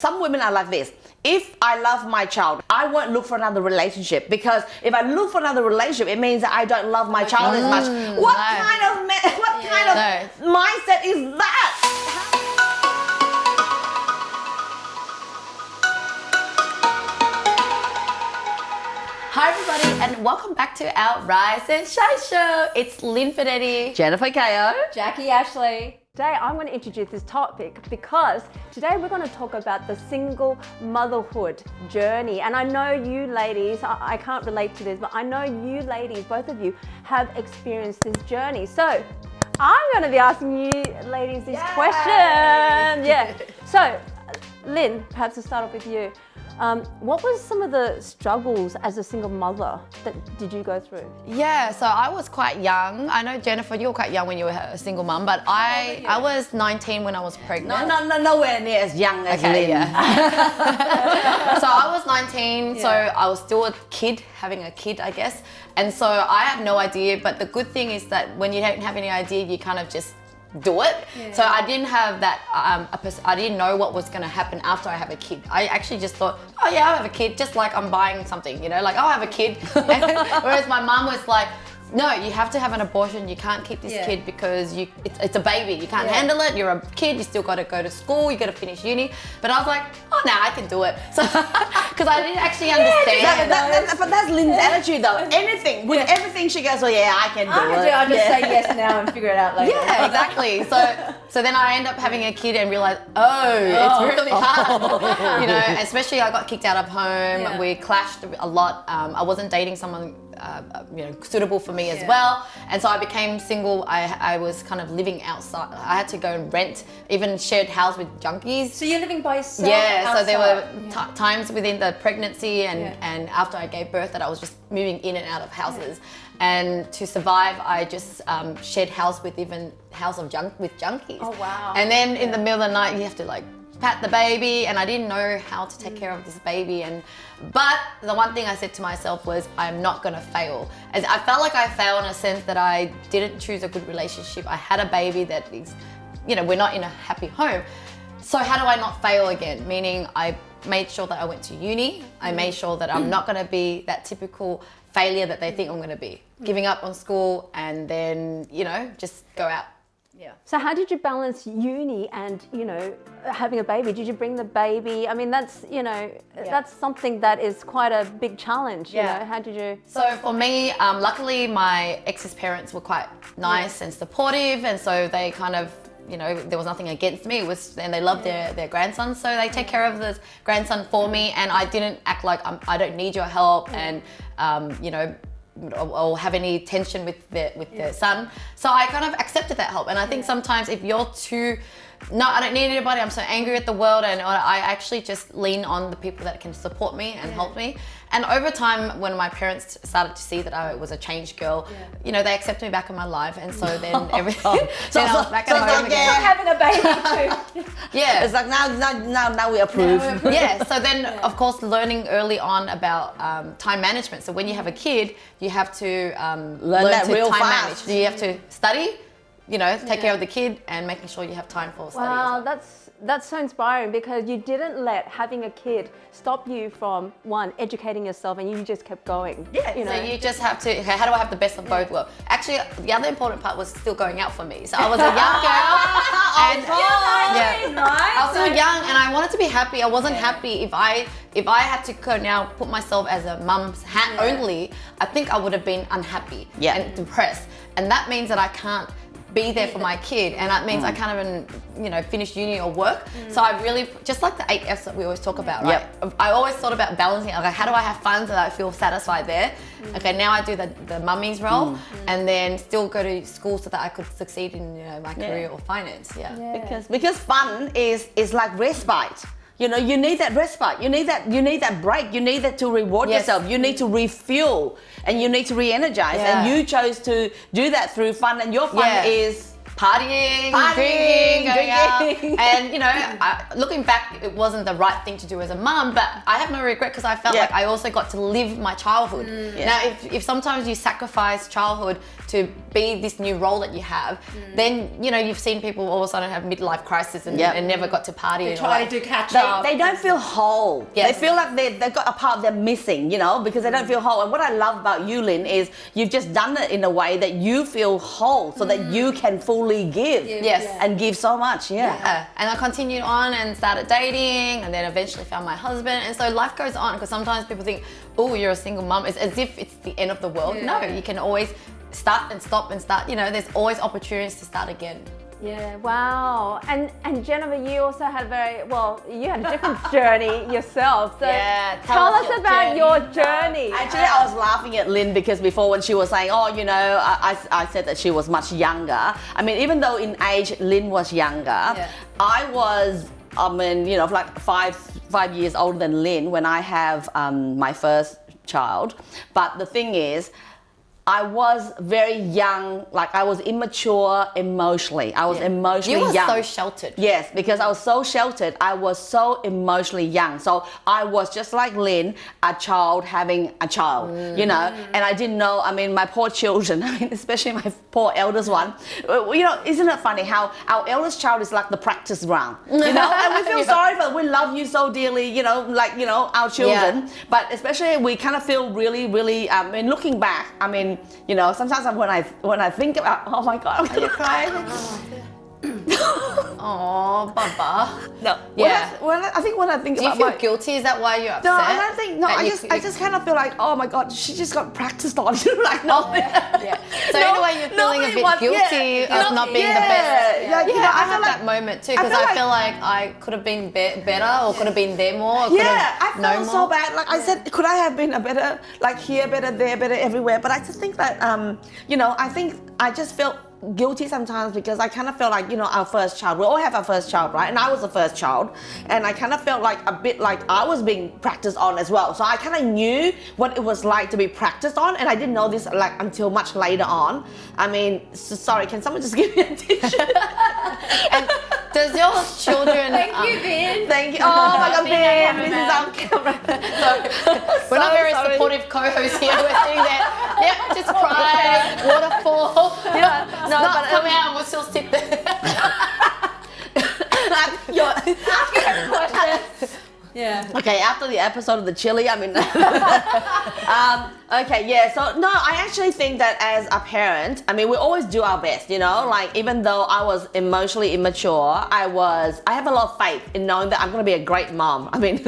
Some women are like this. If I love my child, I won't look for another relationship, because if I look for another relationship, it means that I don't love my child as much. What kind of kind of mindset is that? Hi everybody, and welcome back to our Rise and Shine show. It's Lynn Podetti, Jennifer 𝐂𝐿, Jackie Ashley. Today I'm going to introduce this topic because today we're going to talk about the single motherhood journey. And I know you ladies, I can't relate to this, but I know you ladies, both of you, have experienced this journey. So I'm going to be asking you ladies this question. Yeah. So Lynn, perhaps to start off with you. What was some of the struggles as a single mother that did you go through? Yeah, so I was quite young. I know, Jennifer, you were quite young when you were a single mum, but I was 19 when I was pregnant. Nowhere near as young as Lynn. Yeah. So I was 19, so I was still a kid, having a kid, I guess. And so I had no idea, but the good thing is that when you don't have any idea, you kind of just do it. So I didn't have that, I didn't know what was going to happen after I have a kid. I actually just thought, oh yeah, I'll have a kid, just like I'm buying something, you know, like I'll have a kid. Whereas my mum was like, no, you have to have an abortion. You can't keep this kid because it's a baby. You can't handle it. You're a kid. You still got to go to school. You got to finish uni. But I was like, oh no, I can do it. So, because I didn't actually understand. But that's Lynn's attitude though. Anything, with everything she goes, oh yeah, I can do it. I'll just say yes now and figure it out later. Yeah, exactly. So then I end up having a kid and realize, it's really hard. You know, especially I got kicked out of home. Yeah. We clashed a lot. I wasn't dating someone suitable for me as well, and so I became single. I was kind of living outside. I had to go and rent, even shared house with junkies. So you're living by yourself? Yeah, outside. so there were times within the pregnancy and after I gave birth that I was just moving in and out of houses. And to survive, I just shared house with junkies. Oh wow. And then in the middle of the night, you have to like pat the baby, and I didn't know how to take care of this baby. But the one thing I said to myself was, I'm not gonna fail. As I felt like I failed in a sense that I didn't choose a good relationship. I had a baby that is, we're not in a happy home. So how do I not fail again? Meaning I made sure that I went to uni. I made sure that I'm not gonna be that typical failure that they think I'm gonna be. Giving up on school and then, just go out. Yeah. So how did you balance uni and, having a baby? Did you bring the baby? I mean, that's, that's something that is quite a big challenge, you know. How did you? So for me, luckily my ex's parents were quite nice and supportive, and so they kind of, there was nothing against me. And they loved their grandson, so they take care of the grandson for me, and I didn't act like I don't need your help, and or have any tension with their son. So I kind of accepted that help. And I think sometimes if you're too, no, I don't need anybody, I'm so angry at the world, and I actually just lean on the people that can support me and help me. And over time, when my parents started to see that I was a changed girl, they accepted me back in my life, and so then everything. So I was back at home again. Having a baby too. Yeah, it's like now we approve. Yeah, so then of course learning early on about time management. So when you have a kid, you have to learn that to real time fast. manage. You have to study, take care of the kid and making sure you have time for study. Wow, that's so inspiring, because you didn't let having a kid stop you from, one, educating yourself, and you just kept going. Yeah, so you just have to, okay, how do I have the best of both worlds? Actually, the other important part was still going out for me. So I was a young girl. I was still young and I wanted to be happy. I wasn't happy if I had to go now put myself as a mum's hat only, I think I would have been unhappy and depressed. And that means that I can't be there for my kid, and that means I can't even finish uni or work. So I really, just like the 8 F's that we always talk about, right? I always thought about balancing, okay, how do I have fun so that I feel satisfied there? Okay, now I do the mummy's role, and then still go to school so that I could succeed in my career or finance. Because fun is like respite. You need that respite. You need that break. You need that to reward yourself. You need to refuel, and you need to re-energize. And you chose to do that through fun. And your fun is partying, drinking, going out. And, you know, looking back, it wasn't the right thing to do as a mum, but I have no regret because I felt like I also got to live my childhood. Now, if sometimes you sacrifice childhood to be this new role that you have, then, you know, you've seen people all of a sudden have midlife crisis and never got to party. They try to catch up. They don't feel whole. They feel like they've got a part they're missing, you know, because they don't feel whole. And what I love about you, Lynn, is you've just done it in a way that you feel whole so that you can fully give. And give so much, And I continued on and started dating and then eventually found my husband. And so life goes on because sometimes people think, oh, you're a single mum. It's as if it's the end of the world. No, you can always start and stop and start. You know, there's always opportunities to start again. Yeah, wow. And Jennifer, you also had you had a different journey yourself. So tell us about your journey. Actually, I was laughing at Lynn because before when she was saying, oh, you know, I said that she was much younger. I mean, even though in age Lynn was younger, I was, you know, like five years older than Lynn when I have my first child. But the thing is, I was very young, like I was immature emotionally. I was emotionally young. You were so sheltered. Yes, because I was so sheltered. I was so emotionally young. So I was just like Lynn, a child having a child, you know, and I didn't know, I mean, my poor children, I mean, especially my poor eldest one, you know, isn't it funny how our eldest child is like the practice ground, you know, and we feel sorry for them. We love you so dearly, you know, like, you know, our children, but especially we kind of feel really, really, I mean, looking back, I mean, you know, sometimes when I think about, oh my God, I'm gonna cry. Oh, Baba. No. I think when I think about do you feel guilty? Is that why you're upset? No, I don't think. No, I just kind of feel like, oh my God, she just got practiced on. Like, no. So in a way, you're feeling a bit guilty of not being the best. Like, you know, I have that moment too because I feel like I could have been better or could have been there more. Or I felt so bad. Like I said, could I have been a better, like here, better there, better everywhere? But I just think that, you know, I think I just felt guilty sometimes because I kind of felt like, you know, our first child, we all have our first child, right? And I was the first child, and I kind of felt like a bit like I was being practiced on as well. So I kind of knew what it was like to be practiced on, and I didn't know this like until much later on. I mean, sorry, can someone just give me a tissue? And does your children... Thank you, Vin. Thank you. Oh my God, Vin, this is our camera. We're not very supportive co-hosts here. We're sitting there, just crying, waterfall. You know, no, but come out and we'll still sit there. Okay, after the episode of the chili, I mean, so no, I actually think that as a parent, I mean, we always do our best, you know, like even though I was emotionally immature, I have a lot of faith in knowing that I'm going to be a great mom. I mean,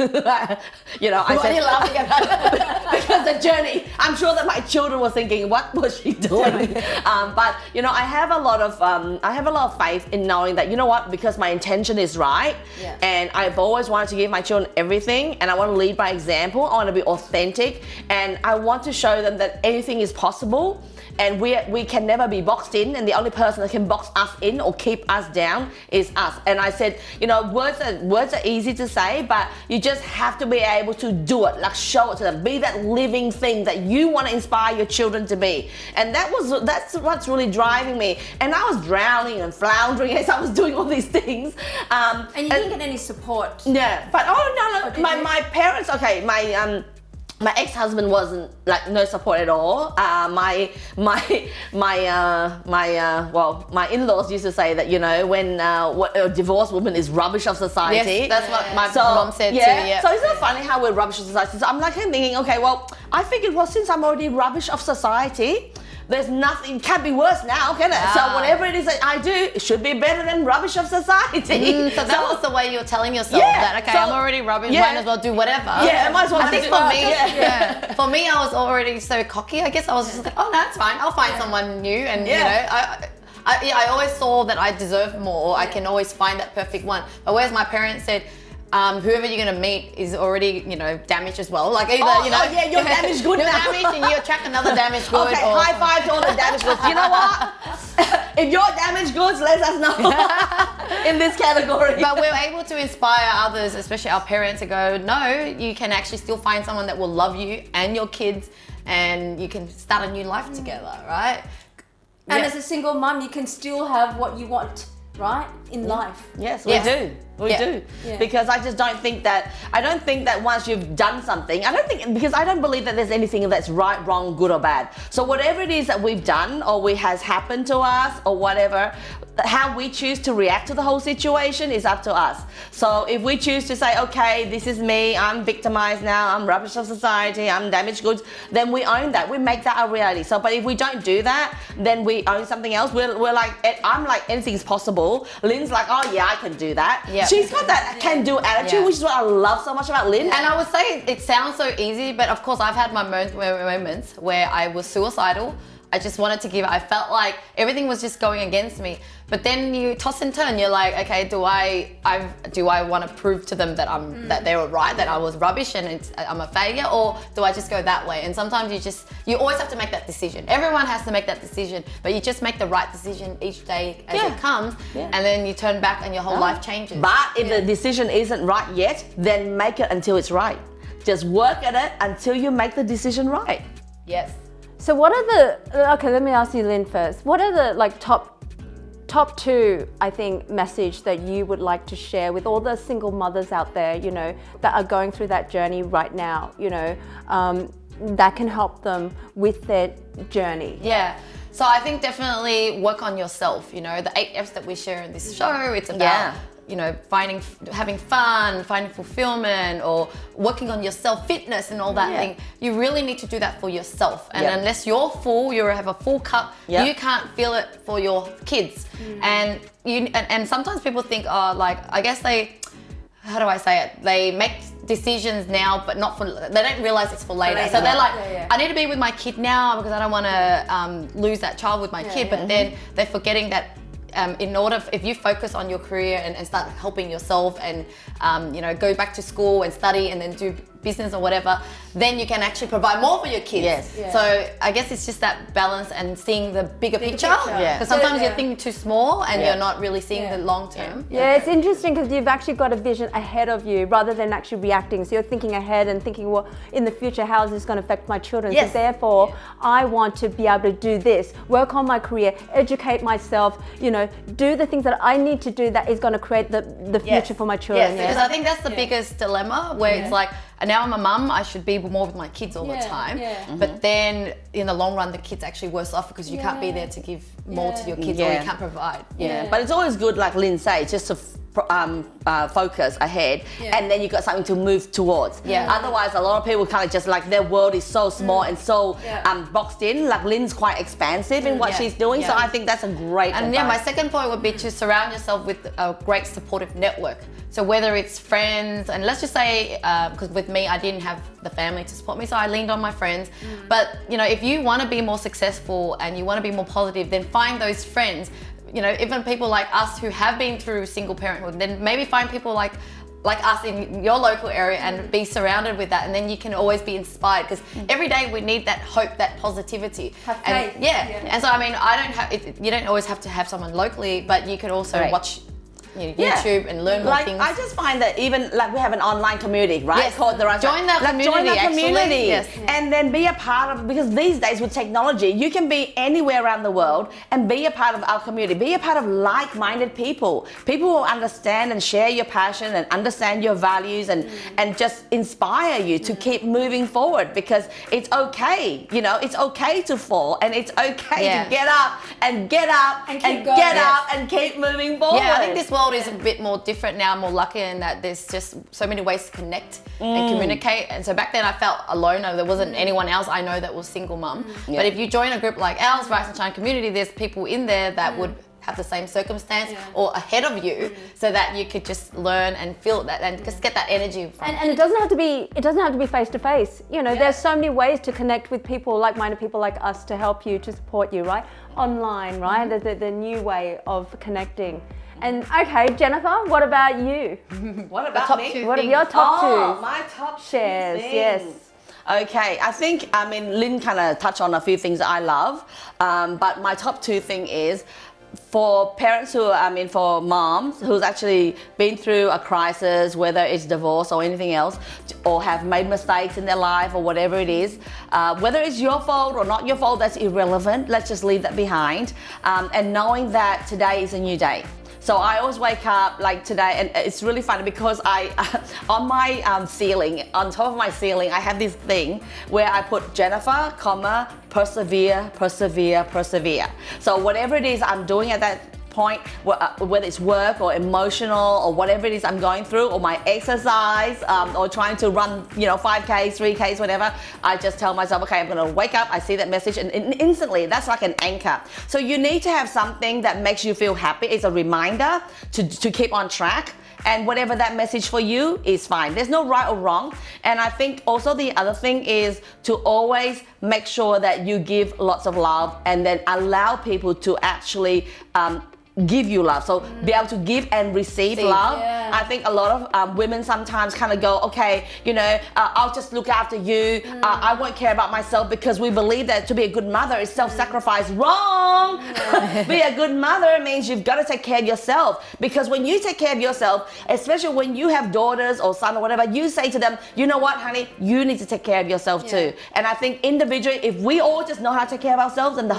you know, What are you laughing about? because the journey, I'm sure that my children were thinking, what was she doing? But you know, I have a lot of faith in knowing that, you know what, because my intention is right, and I've always wanted to give my children everything, and I want to lead by example. I want to be authentic, and I want to show them that anything is possible, and we can never be boxed in, and the only person that can box us in or keep us down is us. And I said, you know, words are easy to say, but you just have to be able to do it, like show it to them, be that living thing that you want to inspire your children to be. And that's what's really driving me. And I was drowning and floundering as I was doing all these things. And you didn't get any support. Yeah, but my parents, okay, my ex-husband wasn't like no support at all. My in-laws used to say that, you know, when a divorced woman is rubbish of society. Yes, that's what my mom said too. Yeah. So isn't it funny how we're rubbish of society? So I'm like thinking, okay, well, I figured, well, since I'm already rubbish of society, there's nothing, can't be worse now, can it? So whatever it is that I do, it should be better than rubbish of society. So that was the way you were telling yourself that, okay, I'm already rubbish, might as well do whatever. Yeah, I might as well. I think for me, I was already so cocky. I guess I was just like, oh, no, it's fine. I'll find someone new. And, you know, I always saw that I deserved more. I can always find that perfect one. But whereas my parents said, whoever you're gonna meet is already, you know, damaged as well. Like either, you know, you're damaged good you're now. damaged and you attract another damaged good. Okay, high five to all the damaged goods. You know what? If you're damaged goods, let us know in this category. But we're able to inspire others, especially our parents, to go, no, you can actually still find someone that will love you and your kids, and you can start a new life together, right? And as a single mum, you can still have what you want, right? In life. Yes, we do. We do. Yeah. Because I just don't think that, once you've done something, because I don't believe that there's anything that's right, wrong, good or bad. So whatever it is that we've done or has happened to us or whatever, how we choose to react to the whole situation is up to us. So if we choose to say, okay, this is me, I'm victimized now, I'm rubbish of society, I'm damaged goods, then we own that. We make that our reality. So, but if we don't do that, then we own something else. We're like, I'm like, anything's possible. Lynn's like, oh yeah, I can do that. Yep. She's got that can-do attitude, which is what I love so much about Lynn. And I would say it sounds so easy, but of course I've had my moments where I was suicidal. I just wanted to give up. I felt like everything was just going against me. But then you toss and turn. You're like, okay, do I want to prove to them that that they were right, that I was rubbish and I'm a failure, or do I just go that way? And sometimes you always have to make that decision. Everyone has to make that decision, but you just make the right decision each day as it comes, and then you turn back and your whole life changes. But if the decision isn't right yet, then make it until it's right. Just work at it until you make the decision right. Yes. So what are okay, let me ask you, Lynn, first. What are the top two, I think, message that you would like to share with all the single mothers out there, that are going through that journey right now, that can help them with their journey? Yeah. So I think definitely work on yourself. The 8 F's that we share in this show, it's about having fun, finding fulfillment, or working on your self-fitness and all that thing. You really need to do that for yourself. And unless you're full, you have a full cup, you can't feel it for your kids. And sometimes people think, I guess how do I say it? They make decisions now, but they don't realize it's for later. So they're like, I need to be with my kid now because I don't want to lose that child with my kid. But then they're forgetting that if you focus on your career and start helping yourself and go back to school and study and then do business or whatever, then you can actually provide more for your kids. Yes. Yeah. So I guess it's just that balance and seeing the bigger picture. Yeah. Because sometimes you're thinking too small and you're not really seeing the long term. Yeah, it's interesting because you've actually got a vision ahead of you rather than actually reacting. So you're thinking ahead and thinking, well, in the future, how is this going to affect my children? Yes. So therefore, I want to be able to do this, work on my career, educate myself, do the things that I need to do that is going to create the future for my children. Yes, because I think that's the biggest dilemma where it's like, now I'm a mum, I should be more with my kids all the time. Yeah. But then in the long run, the kid's actually worse off because you can't be there to give more to your kids or you can't provide. Yeah. But it's always good, like Lynn said, just to focus ahead and then you got something to move towards. Otherwise, a lot of people kind of just like their world is so small and so boxed in. Like Lynn's quite expansive in what she's doing, so I think that's a great advice. My second point would be to surround yourself with a great supportive network. So whether it's friends, and let's just say, because with me, I didn't have the family to support me, so I leaned on my friends. But if you want to be more successful and you want to be more positive, then find those friends. Even people like us who have been through single parenthood, then maybe find people like us in your local area and be surrounded with that, and then you can always be inspired because every day we need that hope, that positivity. Have faith. And so you don't always have to have someone locally, but you can also watch YouTube and learn more things. I just find that even like we have an online community, right? Yes. Called Join that community. Yes. And then be a part of, because these days with technology, you can be anywhere around the world and be a part of our community. Be a part of like-minded people. People who understand and share your passion and understand your values and just inspire you to keep moving forward, because it's okay. It's okay to fall and it's okay to get up and get up and get up and keep moving forward. Yeah, I think this world is a bit more different now, more lucky in that there's just so many ways to connect and communicate. And so back then I felt alone. There wasn't anyone else I know that was single mum. But if you join a group like ours, Rise and Shine Community, there's people in there that would have the same circumstance or ahead of you, so that you could just learn and feel that and just get that energy from and it doesn't have to be face to face. There's so many ways to connect with people, like-minded people like us, to help you, to support you, right? Online, right? The new way of connecting. And okay, Jennifer, what about you? What about me? What are your top two? My top shares, two things. yes. Okay, Lynn kind of touched on a few things that I love, but my top two thing is for parents who, for moms who's actually been through a crisis, whether it's divorce or anything else, or have made mistakes in their life or whatever it is, whether it's your fault or not your fault, that's irrelevant. Let's just leave that behind. And knowing that today is a new day. So I always wake up like today, and it's really funny because on my ceiling, on top of my ceiling, I have this thing where I put Jennifer, persevere, persevere, persevere. So whatever it is I'm doing at that point, whether it's work or emotional or whatever it is I'm going through, or my exercise, or trying to run 5Ks, 3Ks, whatever, I just tell myself, okay, I'm gonna wake up, I see that message, and instantly that's like an anchor. So you need to have something that makes you feel happy. It's a reminder to keep on track. And whatever that message for you is fine. There's no right or wrong. And I think also the other thing is to always make sure that you give lots of love and then allow people to actually give you love. So be able to give and receive love. Yeah. I think a lot of women sometimes kind of go, okay, I'll just look after you. I won't care about myself, because we believe that to be a good mother is self-sacrifice. Wrong! Be a good mother means you've got to take care of yourself, because when you take care of yourself, especially when you have daughters or son or whatever, you say to them, you know what, honey, you need to take care of yourself too. And I think individually, if we all just know how to take care of ourselves, then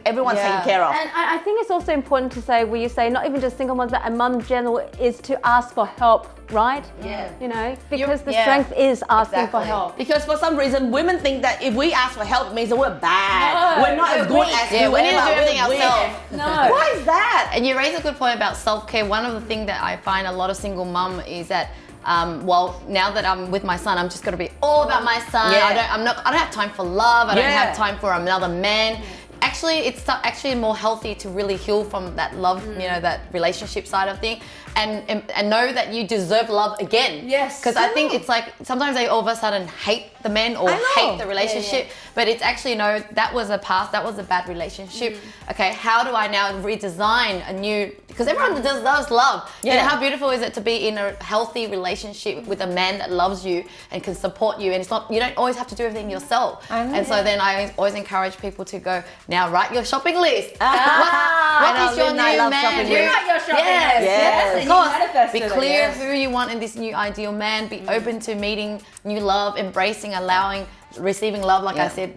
everyone's taken care of. And I think it's also important to say, where you say not even just single moms, but a mum in general, is to ask for help, right? Yeah. Because the strength is asking for help. Because for some reason, women think that if we ask for help, it means that we're bad. No, we're not as good as Yeah, we need to do everything weak. ourselves. No. Why is that? And you raise a good point about self-care. One of the things that I find a lot of single mum is that, now that I'm with my son, I'm just going to be all about my son. Yeah. I don't have time for love. I don't have time for another man. Actually, it's actually more healthy to really heal from that love, that relationship side of thing, and know that you deserve love again. Yes. Because I think it's like sometimes they all of a sudden hate the man or hate the relationship, but it's actually that was a past, that was a bad relationship. Okay, how do I now redesign a new? Because everyone loves love. Yeah. You know, how beautiful is it to be in a healthy relationship with a man that loves you and can support you, and it's not, you don't always have to do everything yourself. And so then I always encourage people to go, now write your shopping list. What is your new man? You write your shopping list. Yes. And Of you course, manifested be it, clear yes. who you want in this new ideal man. Be open to meeting new love, embracing, allowing, receiving love. Like I said,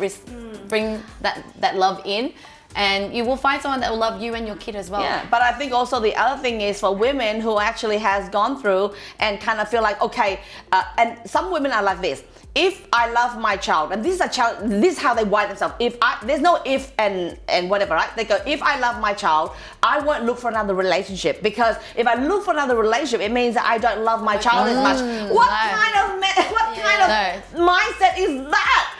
bring that love in. And you will find someone that will love you and your kid as well. Yeah, but I think also the other thing is for women who actually has gone through and kind of feel like, okay, and some women are like this. If I love my child, and this is a child, this is how they write themselves. There's no if and whatever, right? They go, if I love my child, I won't look for another relationship, because if I look for another relationship, it means that I don't love my child as much. What kind of mindset is that?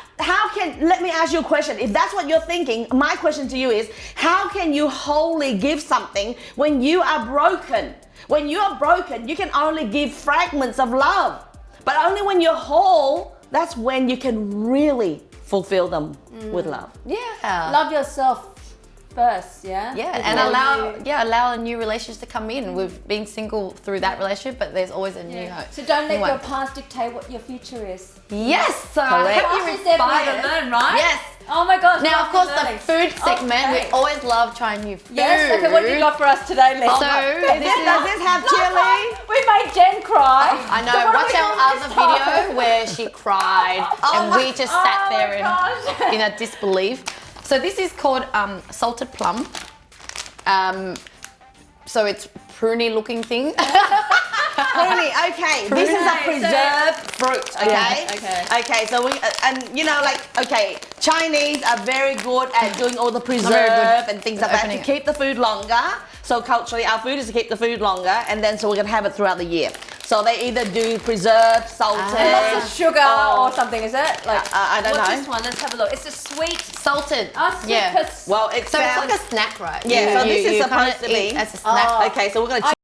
Let me ask you a question. If that's what you're thinking, my question to you is, how can you wholly give something when you are broken? When you are broken, you can only give fragments of love. But only when you're whole, that's when you can really fulfill them with love. Yeah. Love yourself first, yeah? Yeah, and allow a new relationship to come in. We've been single through that relationship, but there's always a new hope. So don't let Anyway. your past dictate what your future is. Yes, so I hope Past you're is there for you to inspired. learn, right? Yes. Oh my gosh. Now, of course, the learning. food segment, we Okay. always love trying new food. Yes, okay, what do you got for us today, Lisa? So, Does this have chili? We made Jen cry. I know, So what are watch we our doing this other time? video where she cried and we just sat there gosh. in a disbelief. So this is called salted plum. So it's pruny looking thing. Pruny, okay. This is a preserved fruit, okay? Okay. Okay, so Chinese are very good at doing all the preserve and things like that to Opening it. keep the food longer. So culturally, our food is to keep the food longer, and then so we're gonna have it throughout the year. So they either do preserved, salted, Lots of sugar or something, is it? Like, I don't what's know. this one? Let's have a look. It's a sweet. Salted. Sweet Yeah. Well, it So sounds it's like a snack, right? Yeah, so this is you supposed kinda to be- eat as a snack. okay. So we're gonna.